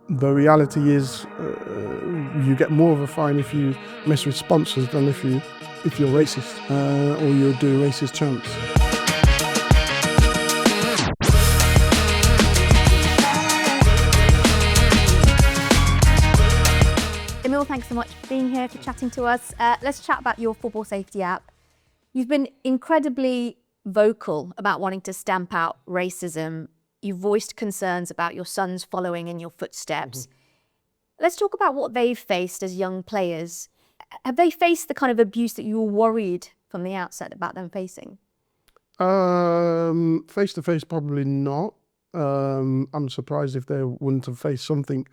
The reality is, you get more of a fine if you mess with sponsors than if you're racist or you're doing racist chants. Emile, thanks so much for being here, for chatting to us. Let's chat about your football safety app. You've been incredibly vocal about wanting to stamp out racism. You've voiced concerns about your sons following in your footsteps. Let's talk about what they've faced as young players. Have they faced the kind of abuse that you were worried from the outset about them facing? Face to face, probably not. I'm surprised if they wouldn't have faced something.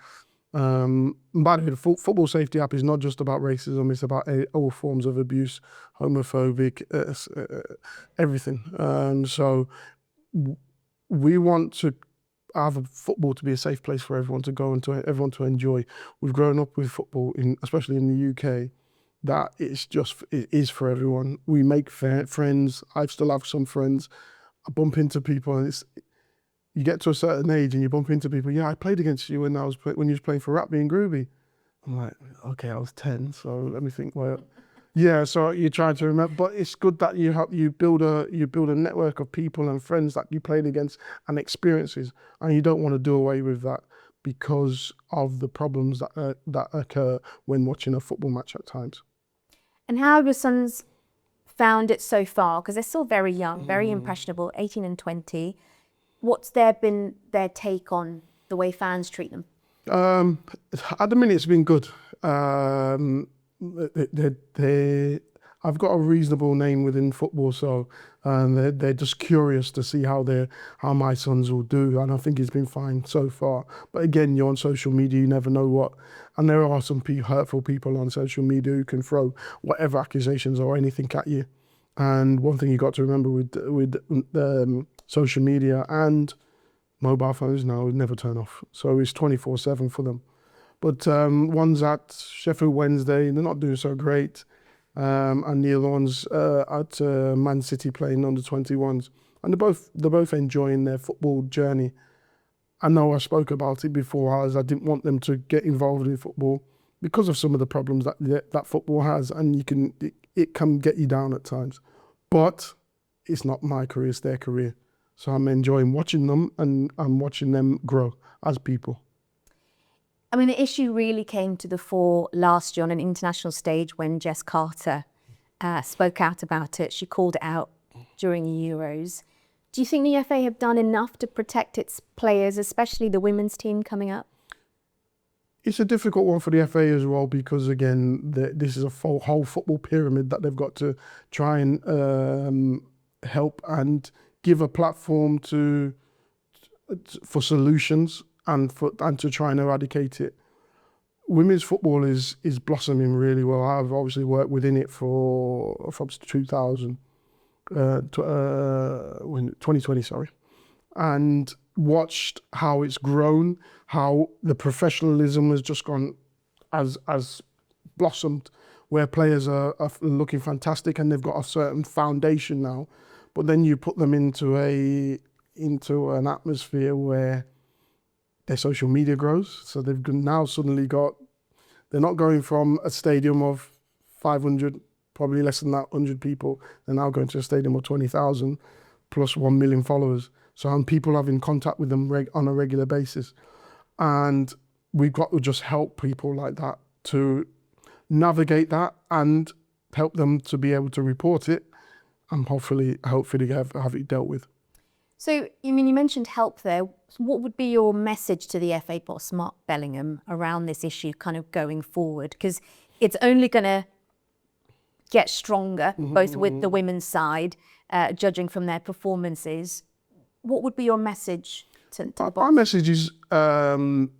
By the way, the football safety app is not just about racism, it's about all forms of abuse, homophobic, everything. So we want to have football to be a safe place for everyone to go and to everyone to enjoy. We've grown up with football, especially in the UK, that it is for everyone. We make friends. I still have some friends. I bump into people, and you get to a certain age and you bump into people. Yeah, I played against you when you was playing for Rugby and Groovy. I'm like, okay, I was 10, so let me think. Well, yeah, so you try to remember, but it's good that you build a network of people and friends that you played against and experiences, and you don't want to do away with that because of the problems that occur when watching a football match at times. And how have your sons found it so far? Because they're still very young, very impressionable, 18 and 20. What's been their take on the way fans treat them? At the minute, it's been good. I've got a reasonable name within football, so they're just curious to see how my sons will do, and I think it's been fine so far. But again, you're on social media, you never know what, and there are some hurtful people on social media who can throw whatever accusations or anything at you. And one thing you got to remember with social media and mobile phones now, never turn off. So it's 24/7 for them. But one's at Sheffield Wednesday, they're not doing so great. And the other one's at Man City playing under 21s. And they're both enjoying their football journey. I know I spoke about it before, as I didn't want them to get involved in football because of some of the problems that football has, and it can get you down at times. But it's not my career, it's their career. So I'm enjoying watching them, and I'm watching them grow as people. I mean, the issue really came to the fore last year on an international stage when Jess Carter spoke out about it. She called it out during the Euros. Do you think the FA have done enough to protect its players, especially the women's team coming up? It's a difficult one for the FA as well, because again, this is a whole football pyramid that they've got to try and help and give a platform for solutions and to try and eradicate it. Women's football is blossoming really well. I've obviously worked within it from 2020, sorry, and watched how it's grown, how the professionalism has just gone as blossomed, where players are looking fantastic and they've got a certain foundation now. But then you put them into an atmosphere where their social media grows. So they've now suddenly they're not going from a stadium of 500, probably less than that, 100 people. They're now going to a stadium of 20,000 plus 1 million followers. So people having contact with them on a regular basis. And we've got to just help people like that to navigate that and help them to be able to report it and hopefully have it dealt with. So, you mentioned help there. What would be your message to the FA boss, Mark Bellingham, around this issue kind of going forward? Because it's only going to get stronger, both with the women's side, judging from their performances. What would be your message to the boss? My message is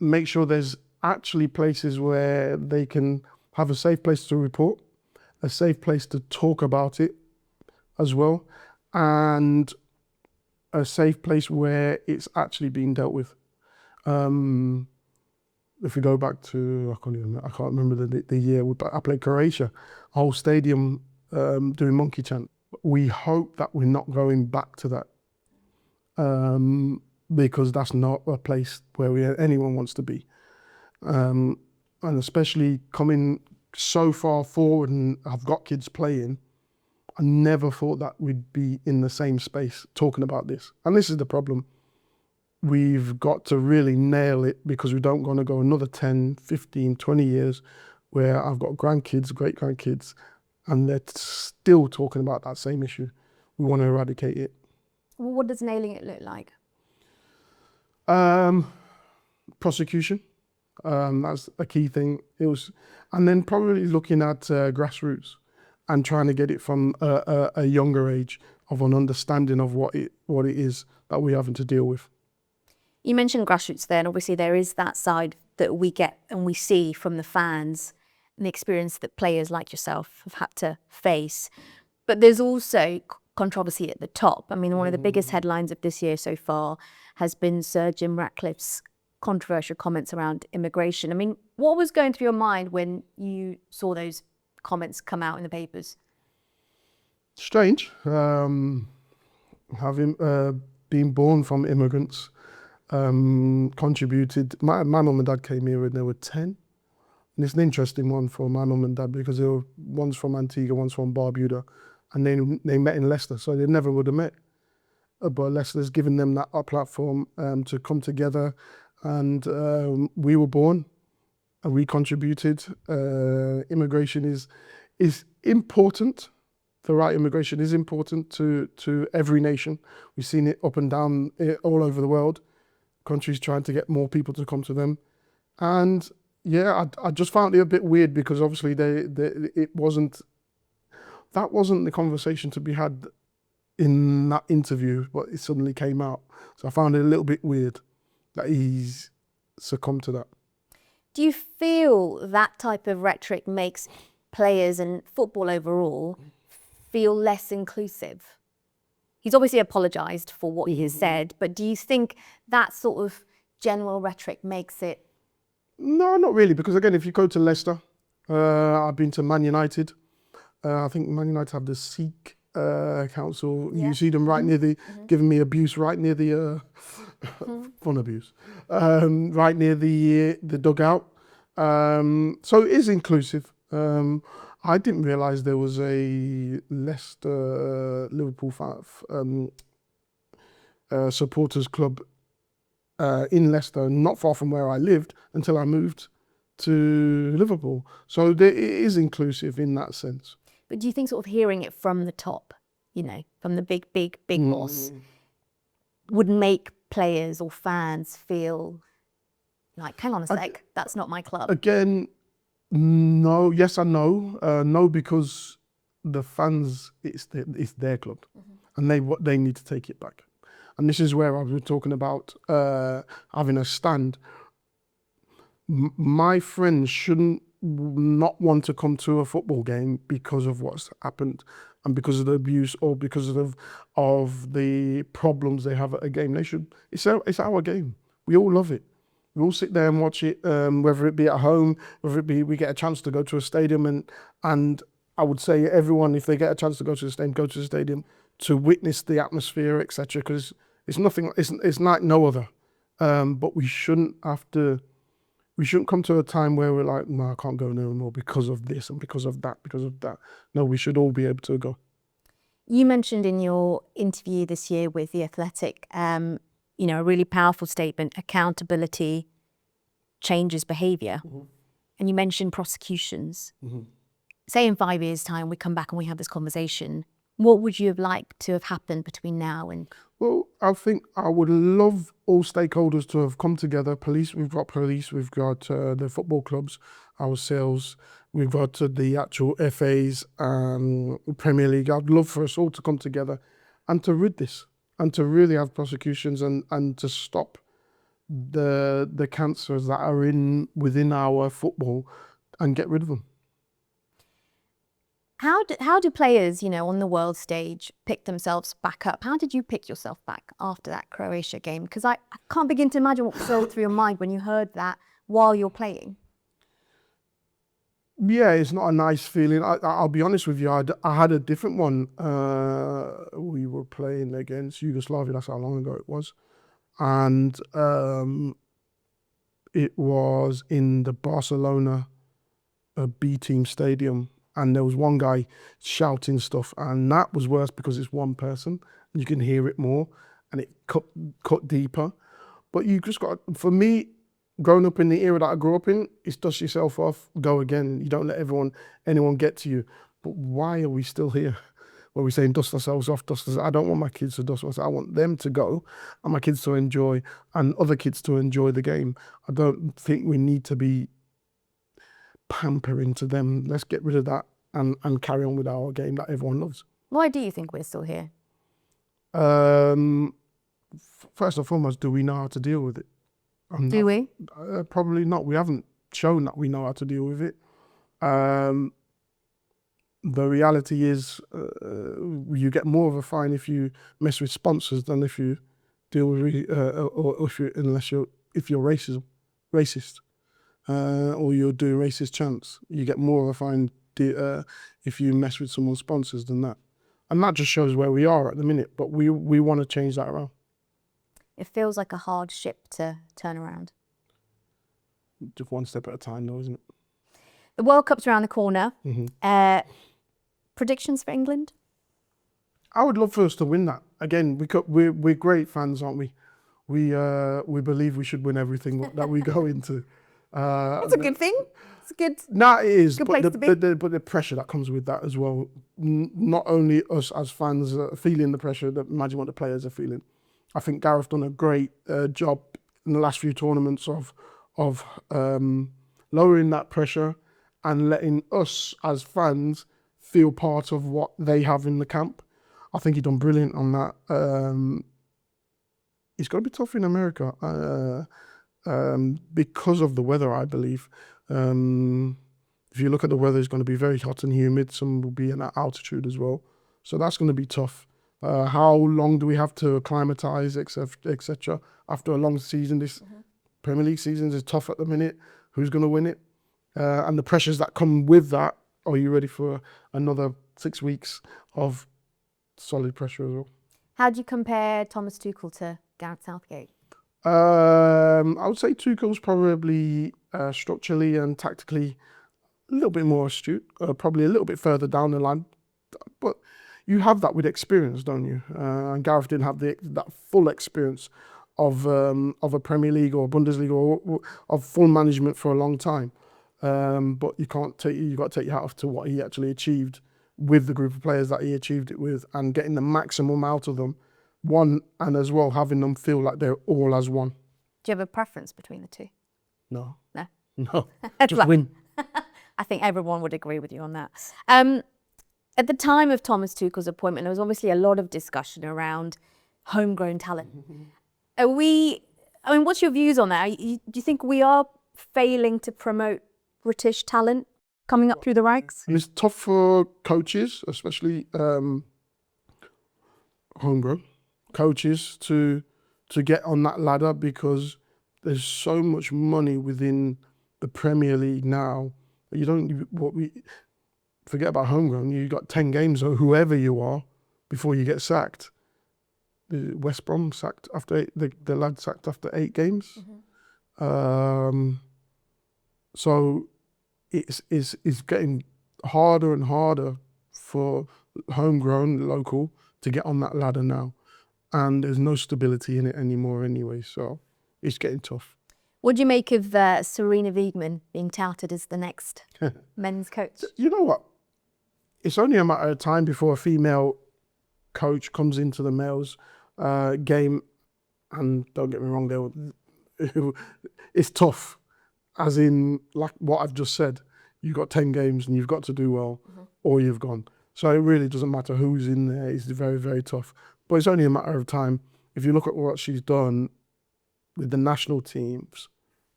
make sure there's actually places where they can have a safe place to report, a safe place to talk about it as well, and a safe place where it's actually being dealt with. If we go back to, I can't remember the year, I played Croatia, a whole stadium doing monkey chant. We hope that we're not going back to that, because that's not a place where anyone wants to be. And especially coming so far forward, and I've got kids playing. I never thought that we'd be in the same space talking about this. And this is the problem. We've got to really nail it, because we don't want to go another 10, 15, 20 years where I've got grandkids, great grandkids, and they're still talking about that same issue. We want to eradicate it. Well, what does nailing it look like? Prosecution, that's a key thing. And then probably looking at grassroots and trying to get it from a younger age, of an understanding of what it is that we're having to deal with. You mentioned grassroots there, and obviously there is that side that we get and we see from the fans and the experience that players like yourself have had to face. But there's also controversy at the top. I mean, one of the biggest headlines of this year so far has been Sir Jim Ratcliffe's controversial comments around immigration. I mean, what was going through your mind when you saw those comments come out in the papers? Strange, having been born from immigrants. Contributed. My mum and dad came here when they were 10. And it's an interesting one for my mum and dad, because they were, one's from Antigua, one's from Barbuda, and they met in Leicester, so they never would have met. But Leicester's given them that platform to come together, and we were born and we contributed. Immigration is important. The right immigration is important to every nation. We've seen it up and down all over the world. Countries trying to get more people to come to them. And yeah, I just found it a bit weird, because obviously that wasn't the conversation to be had in that interview, but it suddenly came out. So I found it a little bit weird that he's succumbed to that. Do you feel that type of rhetoric makes players and football overall feel less inclusive? He's obviously apologised for what he has said, but do you think that sort of general rhetoric makes it? No, not really, because again, if you go to Leicester, I've been to Man United. I think Man United have the Sikh council. Yeah. You see them right near the, giving me abuse right near the, fun abuse, right near the dugout. So it is inclusive. I didn't realise there was a Leicester Liverpool supporters club in Leicester, not far from where I lived, until I moved to Liverpool. So it is inclusive in that sense. But do you think sort of hearing it from the top, you know, from the big boss, would make players or fans feel like, hang on a sec, that's not my club? Again, no, yes and no. No, because the fans, it's their club, and they need to take it back. And this is where I was talking about having a stand. My friends shouldn't not want to come to a football game because of what's happened and because of the abuse or because of the problems they have at a game. They should. It's our game. We all love it. We all sit there and watch it, whether it be at home, whether it be we get a chance to go to a stadium, and I would say everyone, if they get a chance to go to the stadium, go to the stadium to witness the atmosphere, etc. Because it's nothing. It's like no other. But we shouldn't have to. We shouldn't come to a time where we're like, no, I can't go no more because of this and because of that, because of that. No, we should all be able to go. You mentioned in your interview this year with The Athletic, you know, a really powerful statement, accountability changes behaviour. And you mentioned prosecutions. Say in 5 years' time, we come back and we have this conversation. What would you have liked to have happened between now and? Well, I think I would love all stakeholders to have come together. Police, we've got the football clubs, ourselves, we've got the actual FAs, Premier League. I'd love for us all to come together and to rid this and to really have prosecutions and to stop the cancers that are within our football and get rid of them. How do players, you know, on the world stage pick themselves back up? How did you pick yourself back after that Croatia game? Because I can't begin to imagine what flowed through your mind when you heard that while you're playing. Yeah, it's not a nice feeling. I'll be honest with you, I had a different one. We were playing against Yugoslavia, that's how long ago it was. And It was in the Barcelona B team stadium, and there was one guy shouting stuff, and that was worse because it's one person and you can hear it more, and it cut deeper. But you just got, for me, growing up in the era that I grew up in, it's dust yourself off, go again. You don't let anyone get to you. But why are we still here? Where we're saying dust ourselves off, dust ourselves. I don't want my kids to dust themselves. I want them to go and my kids to enjoy and other kids to enjoy the game. I don't think we need to be pampering to them. Let's get rid of that and carry on with our game that everyone loves. Why do you think we're still here? First and foremost, do we know how to deal with it? Do we? Probably not. We haven't shown that we know how to deal with it. The reality is, you get more of a fine if you mess with sponsors than if you deal with, if you're racist, or you're doing racist chants. You get more of a fine if you mess with someone's sponsors than that, and that just shows where we are at the minute. But we want to change that around. It feels like a hard ship to turn around. Just one step at a time, though, isn't it? The World Cup's around the corner. Mm-hmm. Predictions for England? I would love for us to win that. Again, we're great fans, aren't we? We believe we should win everything that we go into. That's a good thing. It's a good. No, it is. Good But place to be. but the pressure that comes with that as well. Not only us as fans feeling the pressure, that imagine what the players are feeling. I think Gareth done a great job in the last few tournaments of lowering that pressure and letting us as fans feel part of what they have in the camp. I think he done brilliant on that. It's got to be tough in America because of the weather, I believe. If you look at the weather, it's going to be very hot and humid. Some will be in that altitude as well. So that's going to be tough. How long do we have to acclimatise, etc. After a long season? This Premier League season is tough at the minute. Who's going to win it? And the pressures that come with that. Are you ready for another 6 weeks of solid pressure as well? How do you compare Thomas Tuchel to Gareth Southgate? I would say Tuchel's probably structurally and tactically a little bit more astute, probably a little bit further down the line. But you have that with experience, don't you? And Gareth didn't have that full experience of a Premier League or Bundesliga or of full management for a long time. But you got to take your hat off to what he actually achieved with the group of players that he achieved it with, and getting the maximum out of them. One, and as well having them feel like they're all as one. Do you have a preference between the two? No. No. No. Just win. I think everyone would agree with you on that. At the time of Thomas Tuchel's appointment, there was obviously a lot of discussion around homegrown talent. What's your views on that? Do you think we are failing to promote British talent coming up through the ranks? And it's tough for coaches, especially homegrown coaches, to get on that ladder, because there's so much money within the Premier League now. Forget about homegrown. You got 10 games or whoever you are before you get sacked. West Brom sacked after the lad sacked after 8 games. So it's getting harder and harder for homegrown, local, to get on that ladder now. And there's no stability in it anymore anyway, so it's getting tough. What do you make of Serena Wiegman being touted as the next men's coach? You know what? It's only a matter of time before a female coach comes into the males game, and don't get me wrong, it's tough. As in, like what I've just said, you've got 10 games and you've got to do well, or you've gone. So it really doesn't matter who's in there. It's very, very tough. But it's only a matter of time. If you look at what she's done with the national teams,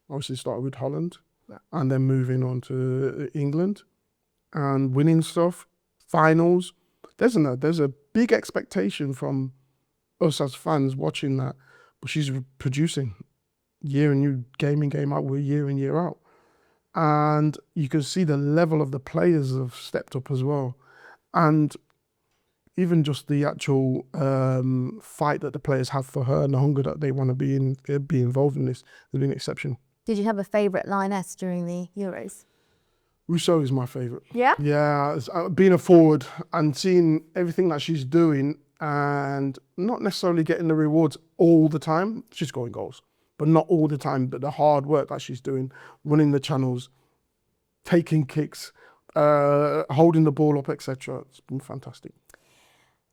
obviously started with Holland, and then moving on to England and winning stuff, finals. There's a big expectation from us as fans watching that, but she's producing year in, game in, game out, year in, year out. And you can see the level of the players have stepped up as well. And even just the actual fight that the players have for her and the hunger that they want to be involved in this has been exceptional. Did you have a favourite lioness during the Euros? Rousseau is my favourite. Yeah? Yeah, being a forward and seeing everything that she's doing and not necessarily getting the rewards all the time. She's scoring goals, but not all the time. But the hard work that she's doing, running the channels, taking kicks, holding the ball up, etc. It's been fantastic.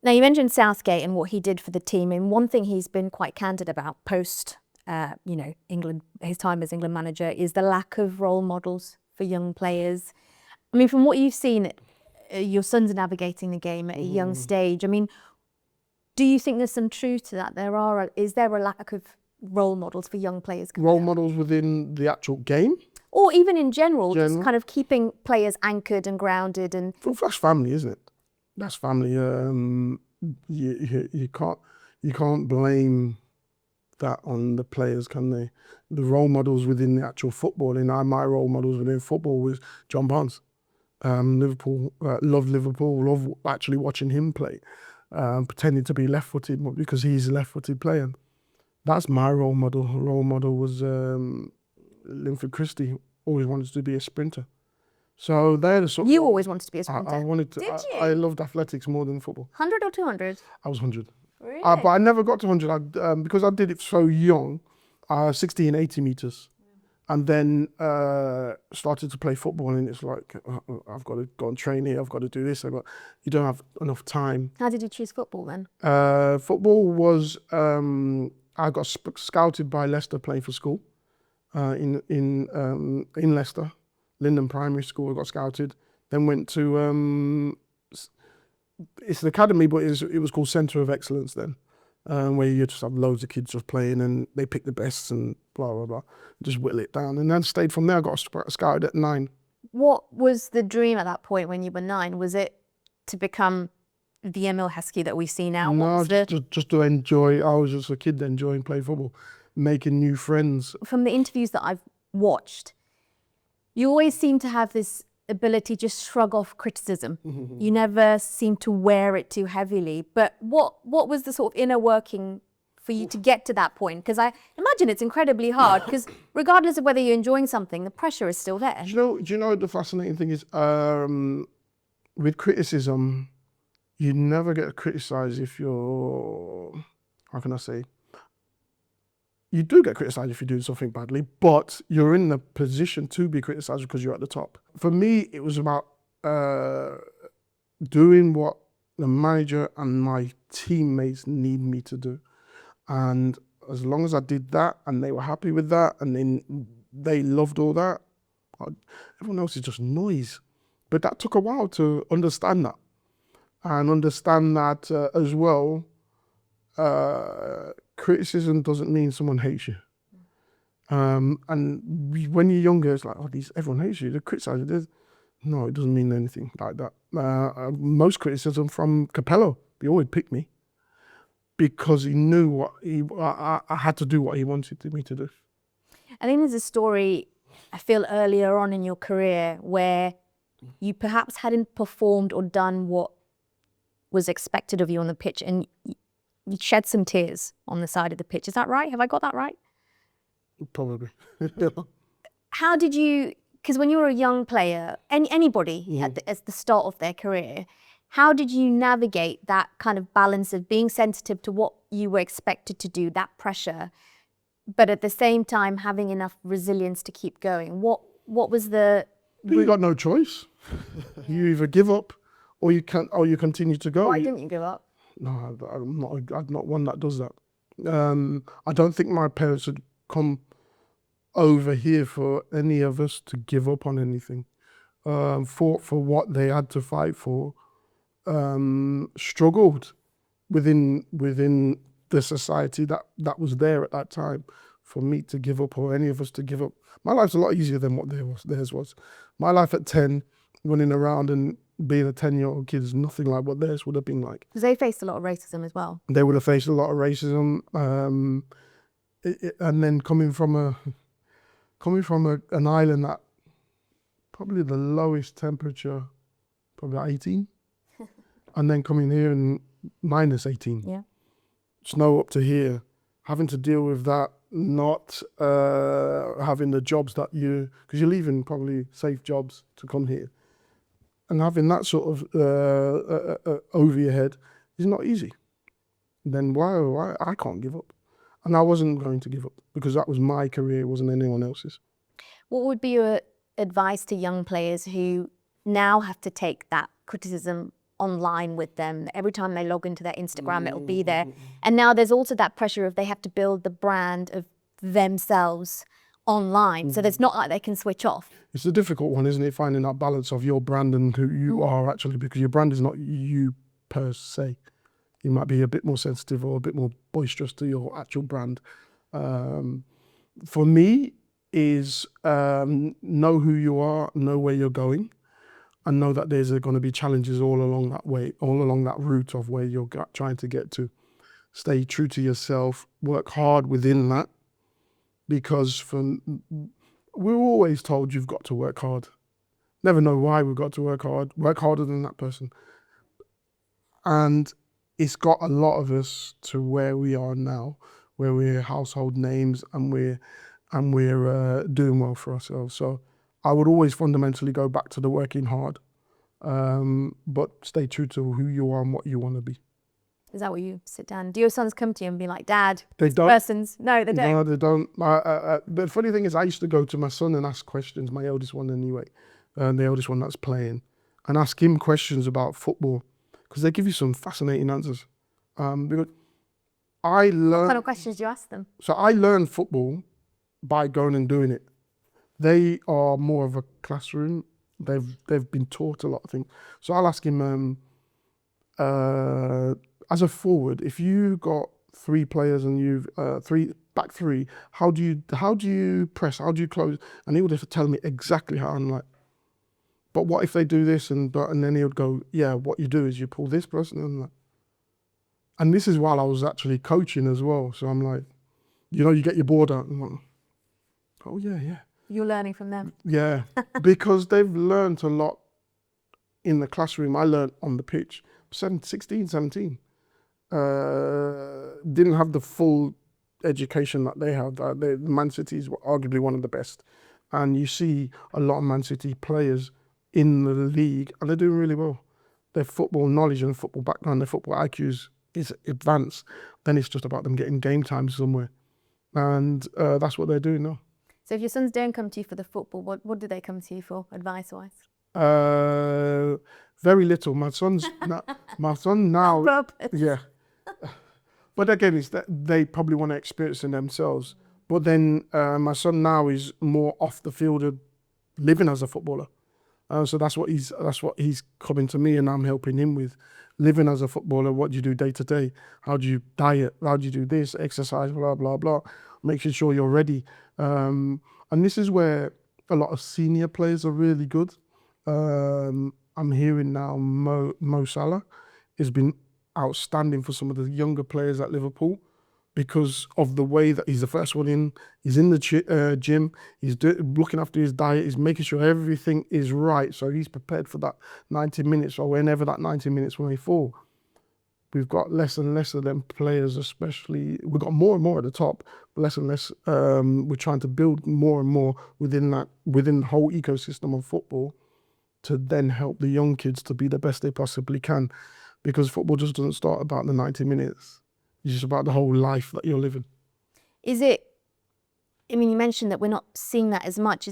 Now, you mentioned Southgate and what he did for the team. And one thing he's been quite candid about post, England, his time as England manager, is the lack of role models for young players. I mean, from what you've seen, your sons are navigating the game at a young stage. I mean, do you think there's some truth to that? Is there a lack of role models for young players? Role models within the actual game? Or even in general, just kind of keeping players anchored and grounded and... Well, that's family, isn't it? That's family. You can't blame that on the players, can they? The role models within the actual football, my role models within football was John Barnes. Liverpool, love Liverpool, love actually watching him play, pretending to be left-footed because he's a left-footed player. That's my role model. Role model was Linford Christie, always wanted to be a sprinter. So they're the sort You always wanted to be a sprinter. I wanted to. Did you? I loved athletics more than football. 100 or 200? I was 100. Really? But I never got to 100 because I did it so young, 60 and 80 meters. And then started to play football, and it's like, I've got to go and train here, I've got to do this, you don't have enough time. How did you choose football then? Football was, I got scouted by Leicester playing for school in Leicester, Linden Primary School. I got scouted, then went to, it's an academy, but it was called Centre of Excellence then. Where you just have loads of kids just playing and they pick the best and blah, blah, blah. Just whittle it down. And then stayed from there. I got scouted at 9. What was the dream at that point when you were 9? Was it to become the Emile Heskey that we see now? No, just to enjoy. I was just a kid enjoying playing football, making new friends. From the interviews that I've watched, you always seem to have this ability to just shrug off criticism. You never seem to wear it too heavily. But what was the sort of inner working for you to get to that point? Because I imagine it's incredibly hard, because regardless of whether you're enjoying something, the pressure is still there. Do you know the fascinating thing is, with criticism, you never get criticised if you're, how can I say, you do get criticised if you're doing something badly, but you're in the position to be criticised because you're at the top. For me, it was about doing what the manager and my teammates need me to do. And as long as I did that and they were happy with that and then they loved all that, everyone else is just noise. But that took a while to understand that. And understand that as well, criticism doesn't mean someone hates you. And when you're younger, it's like, everyone hates you, they criticize you. No, it doesn't mean anything like that. Most criticism from Capello, he always picked me because he knew I had to do what he wanted me to do. I think there's a story, I feel, earlier on in your career where you perhaps hadn't performed or done what was expected of you on the pitch, and you shed some tears on the side of the pitch. Is that right? Have I got that right? Probably. How did you, because when you were a young player, anybody at the start of their career, how did you navigate that kind of balance of being sensitive to what you were expected to do, that pressure, but at the same time having enough resilience to keep going? What was the... You got no choice. You either give up or you continue to go. Why didn't you give up? No, I'm not one that does that. I don't think my parents had come over here for any of us to give up on anything. Fought for what they had to fight for. Struggled within the society that was there at that time for me to give up, or any of us to give up. My life's a lot easier than what theirs was. My life at 10, running around and being a 10-year-old kid is nothing like what theirs would have been like. Because they faced a lot of racism as well. They would have faced a lot of racism, and then coming from an island that probably the lowest temperature, probably 18, and then coming here and -18. Yeah. Snow up to here, having to deal with that not having the jobs that because you're leaving probably safe jobs to come here, and having that sort of over your head is not easy. Then why I can't give up, and I wasn't going to give up because that was my career, it wasn't anyone else's. What would be your advice to young players who now have to take that criticism online with them? Every time they log into their Instagram, it'll be there. And now there's also that pressure of they have to build the brand of themselves online. So it's not like they can switch off. It's a difficult one, isn't it? Finding that balance of your brand and who you are actually, because your brand is not you per se. You might be a bit more sensitive or a bit more boisterous to your actual brand. For me, is know who you are, know where you're going, and know that there's going to be challenges all along that way, all along that route of where you're trying to get to. Stay true to yourself, work hard within that, because we're always told you've got to work hard. Never know why we've got to work harder than that person. And it's got a lot of us to where we are now, where we're household names and we're doing well for ourselves. So I would always fundamentally go back to the working hard, but stay true to who you are and what you want to be. Is that what you sit down? Do your sons come to you and be like, Dad, They this don't. person's... No, they don't. No, they don't. The funny thing is, I used to go to my son and ask questions, my eldest one anyway, the eldest one that's playing, and ask him questions about football, because they give you some fascinating answers. Because I learned... What kind of questions do you ask them? So I learned football by going and doing it. They are more of a classroom. They've been taught a lot of things. So I'll ask him, as a forward, if you got 3 players and you've back three, how do you press? How do you close? And he would have to tell me exactly how. I'm like, but what if they do this? And then he would go, yeah, what you do is you pull this person. And this is while I was actually coaching as well. So I'm like, you get your board out. I'm like, oh yeah. You're learning from them. Yeah, because they've learned a lot in the classroom. I learned on the pitch. 16, 17. Didn't have the full education that they have. Man City is arguably one of the best. And you see a lot of Man City players in the league, and they're doing really well. Their football knowledge and football background, their football IQs is advanced. Then it's just about them getting game time somewhere. And that's what they're doing now. So if your sons don't come to you for the football, what do they come to you for, advice-wise? Very little. My son now, yeah. But again, it's that they probably want to experience it themselves. But then my son now is more off the field of living as a footballer. So that's what he's coming to me, and I'm helping him with living as a footballer. What do you do day to day? How do you diet? How do you do this? Exercise, blah, blah, blah. Making sure you're ready. And this is where a lot of senior players are really good. I'm hearing now Mo Salah has been outstanding for some of the younger players at Liverpool because of the way that he's the first one in. He's in the gym. He's looking after his diet. He's making sure everything is right. So he's prepared for that 90 minutes or whenever that 90 minutes may fall. We've got less and less of them players, especially. We've got more and more at the top, but less and less. We're trying to build more and more within the whole ecosystem of football to then help the young kids to be the best they possibly can. Because football just doesn't start about the 90 minutes. It's just about the whole life that you're living. Is it, I mean, you mentioned that we're not seeing that as much.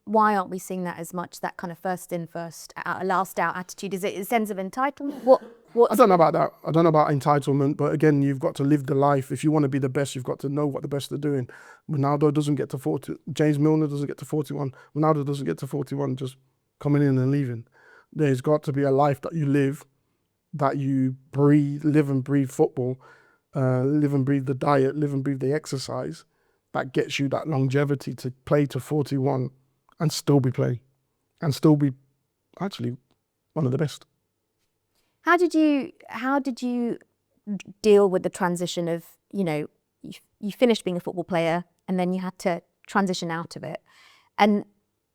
Why aren't we seeing that as much, that kind of first in, first out, last out attitude? Is it a sense of entitlement? I don't know about that. I don't know about entitlement, but again, you've got to live the life. If you want to be the best, you've got to know what the best are doing. Ronaldo doesn't get to 40. James Milner doesn't get to 41. Ronaldo doesn't get to 41 just coming in and leaving. There's got to be a life that you live, that you breathe, live and breathe football, live and breathe the diet, live and breathe the exercise, that gets you that longevity to play to 41 and still be playing and still be actually one of the best. How did you deal with the transition of, you finished being a football player and then you had to transition out of it and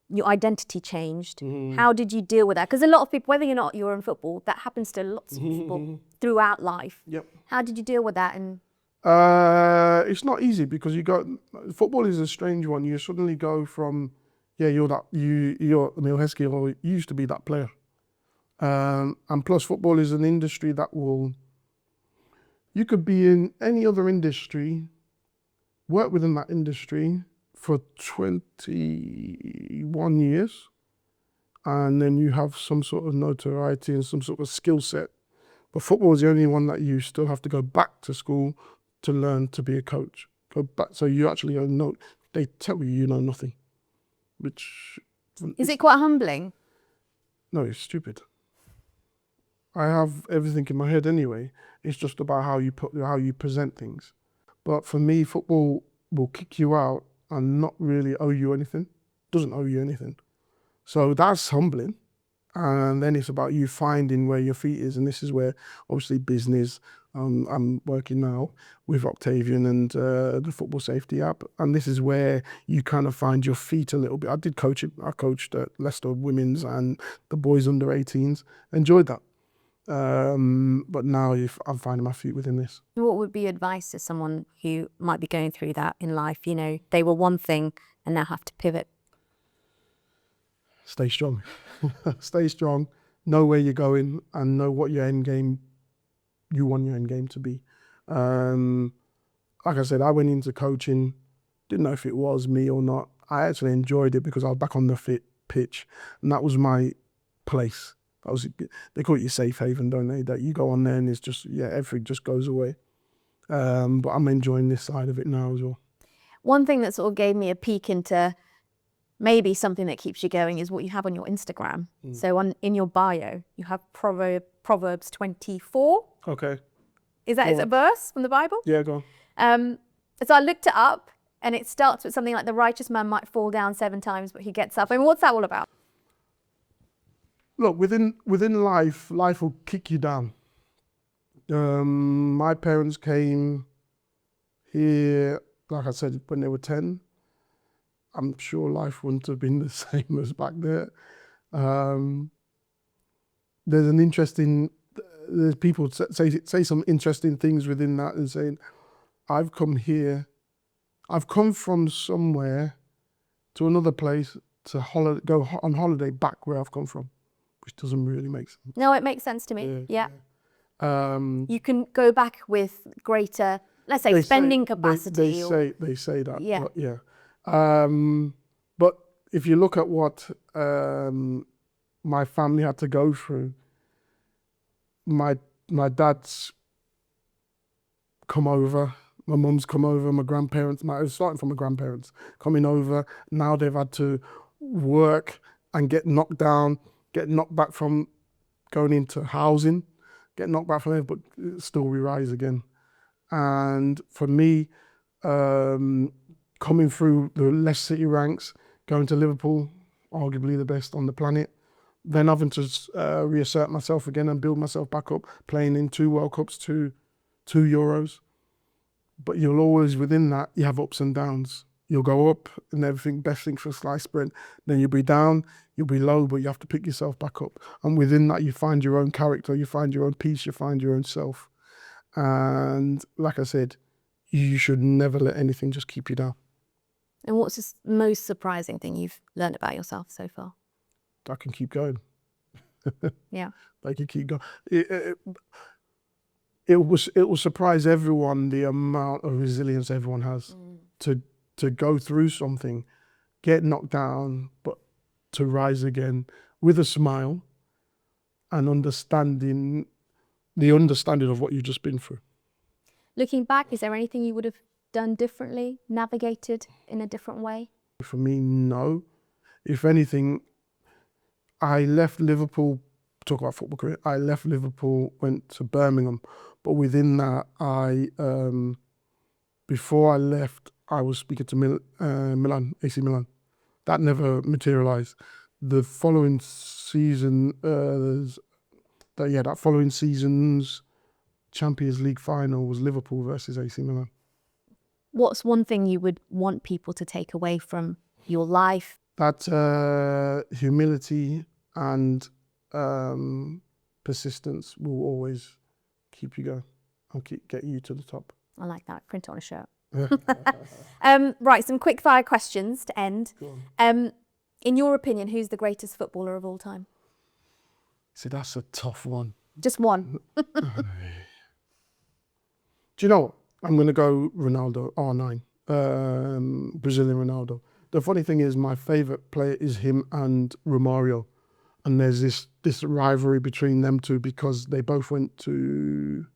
your identity changed? How did you deal with that? Because a lot of people, whether or not you're in football, that happens to lots of people throughout life. Yep. How did you deal with that? And It's not easy because football is a strange one. You suddenly go from, yeah, you're Emile Heskey, or you used to be that player. And plus football is an industry you could be in any other industry, work within that industry for 21 years, and then you have some sort of notoriety and some sort of skill set. But football is the only one that you still have to go back to school to learn to be a coach. Go back, so you actually know. They tell you know nothing, which Is it quite humbling? no, it's stupid. I have everything in my head anyway. It's just about how you present things. But for me, football will kick you out and not really owe you anything. Doesn't owe you anything. So that's humbling. And then it's about you finding where your feet is. And this is where obviously business, I'm working now with Octavian and the football safety app. And this is where you kind of find your feet a little bit. I did coaching. I coached at Leicester Women's and the boys under 18s. Enjoyed that. But now I'm finding my feet within this. What would be your advice to someone who might be going through that in life? You know, they were one thing and now have to pivot. Stay strong. Stay strong. Know where you're going and know what your end game, you want your end game to be. Like I said, I went into coaching, didn't know if it was me or not. I actually enjoyed it because I was back on the pitch, and that was my place. They call it your safe haven, don't they? That you go on there and it's just, yeah, everything just goes away. But I'm enjoying this side of it now as well. One thing that sort of gave me a peek into maybe something that keeps you going is what you have on your Instagram. So in your bio, you have Proverbs 24. Okay. Is that a verse from the Bible? Yeah, go on. So I looked it up, and it starts with something like the righteous man might fall down 7 times, but he gets up. I mean, what's that all about? Look, within life will kick you down. My parents came here, like I said, when they were 10. I'm sure life wouldn't have been the same as back there. There's people say some interesting things within that and saying, I've come from somewhere to another place to go on holiday back where I've come from, which doesn't really make sense. No, it makes sense to me. Yeah. You can go back with greater, let's say, spending capacity. They say that. Yeah. But yeah. But if you look at what my family had to go through, my dad's come over, my mum's come over, my grandparents, starting from my grandparents coming over. Now they've had to work and get knocked down, get knocked back from going into housing, get knocked back from there, but still we rise again. And for me, coming through the Leicester City ranks, going to Liverpool, arguably the best on the planet, then having to reassert myself again and build myself back up, playing in 2 World Cups, 2 Euros. But you'll always, within that, you have ups and downs. You'll go up and everything, best thing for sliced bread. Then you'll be down, you'll be low, but you have to pick yourself back up. And within that, you find your own character, you find your own peace, you find your own self. And like I said, you should never let anything just keep you down. And what's the most surprising thing you've learned about yourself so far? I can keep going. Yeah. I can keep going. It will surprise everyone the amount of resilience everyone has to go through something, get knocked down, but to rise again with a smile and understanding of what you've just been through. Looking back, is there anything you would have done differently, navigated in a different way? For me, no. If anything, I left Liverpool, talk about football career, I left Liverpool, went to Birmingham, but within that, before I left, I was speaking to Milan, AC Milan. That never materialised. The following season, that following season's Champions League final was Liverpool versus AC Milan. What's one thing you would want people to take away from your life? That humility and persistence will always keep you going and get you to the top. I like that. Print it on a shirt. Go Right, some quick fire questions to end. on. In your opinion, who's the greatest footballer of all time? See, that's a tough one. Just one. Do you know what? I'm going to go Ronaldo, R9, Brazilian Ronaldo. The funny thing is, my favourite player is him and Romario. And there's this rivalry between them two because they both went to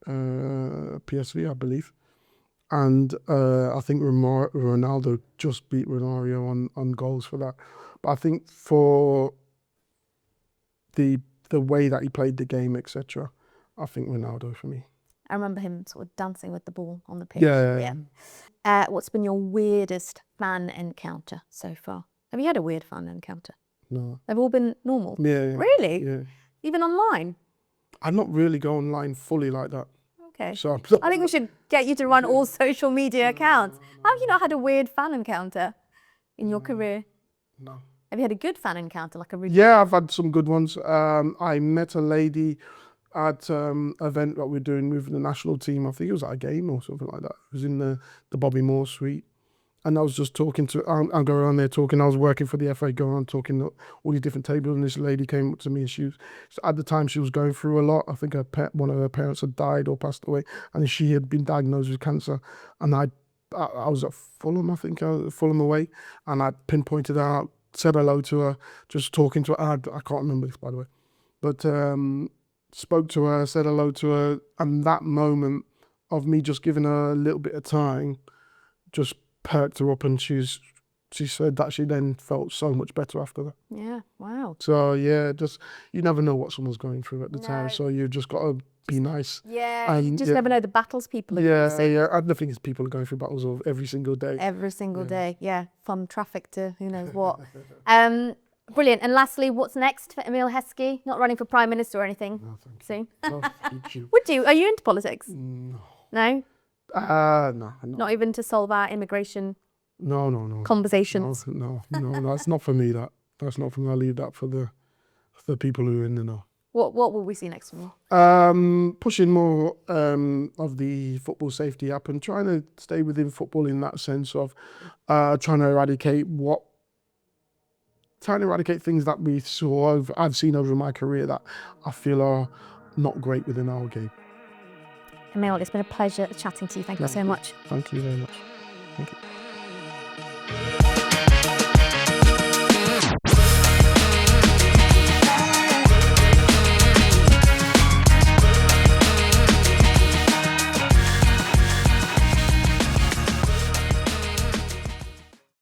PSV, I believe. And I think Ronaldo just beat Romario on goals for that. But I think for the way that he played the game, etc., I think Ronaldo for me. I remember him sort of dancing with the ball on the pitch. Yeah. What's been your weirdest fan encounter so far? Have you had a weird fan encounter? No. They've all been normal? Yeah. Really? Yeah. Even online? I not really go online fully like that. Okay. So I think we should get you to run all social media accounts. How have you not had a weird fan encounter in your career? No. Have you had a good fan encounter, like a really... Yeah, I've had some good ones. I met a lady at an event that we're doing with the national team. I think it was at a game or something like that. It was in the Bobby Moore suite. And I was just talking to, I'll go around there talking. I was working for the FA, going around talking to all these different tables. And this lady came up to me and at the time she was going through a lot. I think one of her parents had died or passed away. And she had been diagnosed with cancer. And I was at Fulham, I think, Fulham away. And I pinpointed her out, said hello to her, just talking to her. I can't remember this, by the way. But spoke to her, said hello to her. And that moment of me just giving her a little bit of time just perked her up, and she said that she then felt so much better after that. Yeah, wow. So yeah, just you never know what someone's going through at the time, No. so you've just got to be nice. Yeah, you And just never know the battles people are facing. Yeah. I think it's people are going through battles of every single day. Every single day, yeah. From traffic to who knows what. Brilliant. And lastly, what's next for Emile Heskey? Not running for Prime Minister or anything No, thank you. soon? No, thank you. Would you? Are you into politics? No. No? No. Not even to solve our immigration No. conversations? No, that's not for me. That's not for me. I leave that for the people who are in the know. What will we see next from you? Pushing more of the football safety app and trying to stay within football in that sense of trying to eradicate things that I've seen over my career that I feel are not great within our game. Emile, it's been a pleasure chatting to you. Thank you so much. Thank you very much. Thank you.